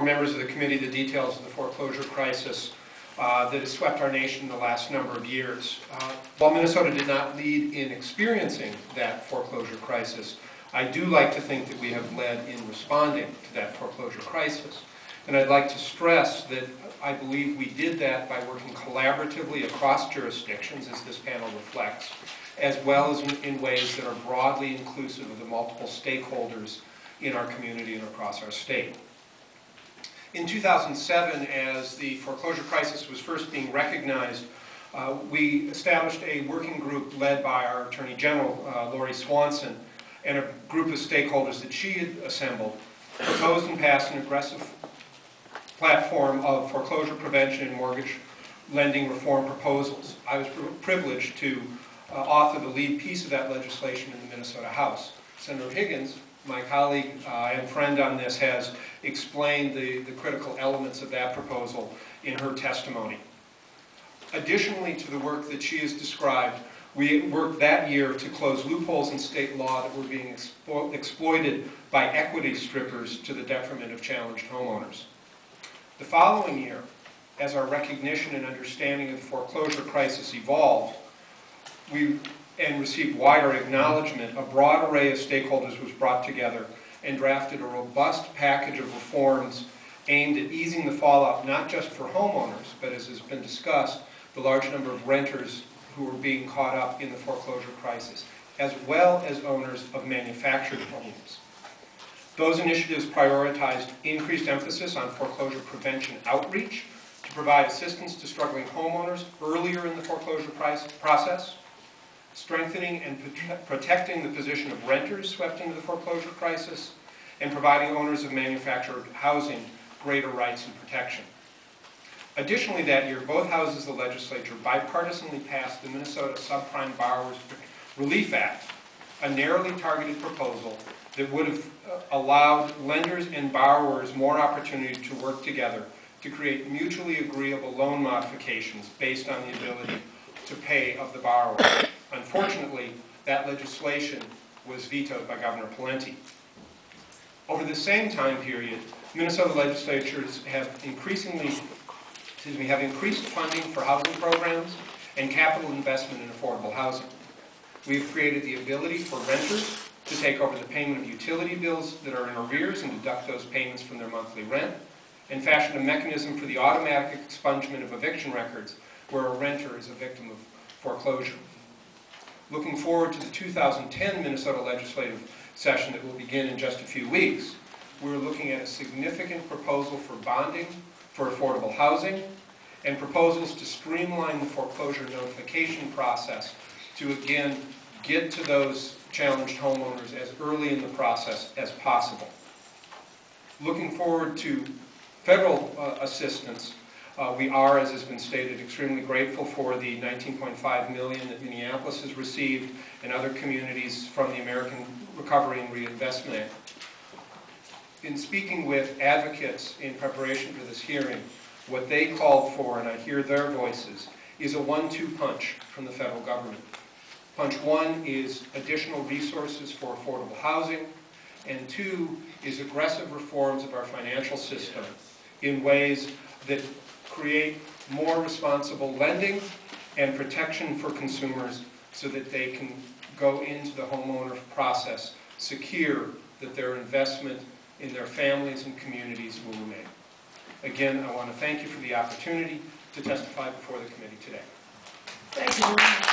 Members of the committee the details of the foreclosure crisis that has swept our nation in the last number of years. While Minnesota did not lead in experiencing that foreclosure crisis, I do like to think that we have led in responding to that foreclosure crisis. And I'd like to stress that I believe we did that by working collaboratively across jurisdictions, as this panel reflects, as well as in ways that are broadly inclusive of the multiple stakeholders in our community and across our state. In 2007, as the foreclosure crisis was first being recognized, we established a working group led by our Attorney General, Lori Swanson, and a group of stakeholders that she had assembled, proposed and passed an aggressive platform of foreclosure prevention and mortgage lending reform proposals. I was privileged to author the lead piece of that legislation in the Minnesota House. Senator Higgins, my colleague and friend on this, has explained the critical elements of that proposal in her testimony. Additionally to the work that she has described, we worked that year to close loopholes in state law that were being exploited by equity strippers to the detriment of challenged homeowners. The following year, as our recognition and understanding of the foreclosure crisis evolved, and received wider acknowledgement, a broad array of stakeholders was brought together and drafted a robust package of reforms aimed at easing the fallout not just for homeowners, but as has been discussed, the large number of renters who were being caught up in the foreclosure crisis, as well as owners of manufactured homes. Those initiatives prioritized increased emphasis on foreclosure prevention outreach to provide assistance to struggling homeowners earlier in the foreclosure process, strengthening and protecting the position of renters swept into the foreclosure crisis, and providing owners of manufactured housing greater rights and protection. Additionally, that year, both houses of the legislature bipartisanly passed the Minnesota Subprime Borrowers Relief Act, a narrowly targeted proposal that would have allowed lenders and borrowers more opportunity to work together to create mutually agreeable loan modifications based on the ability to pay of the borrower. Unfortunately, that legislation was vetoed by Governor Pawlenty. Over the same time period, Minnesota legislatures have increased funding for housing programs and capital investment in affordable housing. We have created the ability for renters to take over the payment of utility bills that are in arrears and deduct those payments from their monthly rent, and fashioned a mechanism for the automatic expungement of eviction records where a renter is a victim of foreclosure. Looking forward to the 2010 Minnesota legislative session that will begin in just a few weeks, we're looking at a significant proposal for bonding for affordable housing and proposals to streamline the foreclosure notification process to again get to those challenged homeowners as early in the process as possible. Looking forward to federal assistance, we are, as has been stated, extremely grateful for the $19.5 million that Minneapolis has received and other communities from the American Recovery and Reinvestment Act. In speaking with advocates in preparation for this hearing, what they called for, and I hear their voices, is a 1-2 punch from the federal government. Punch 1 is additional resources for affordable housing, and 2 is aggressive reforms of our financial system in ways that create more responsible lending and protection for consumers so that they can go into the homeowner process secure that their investment in their families and communities will remain. Again, I want to thank you for the opportunity to testify before the committee today. Thank you.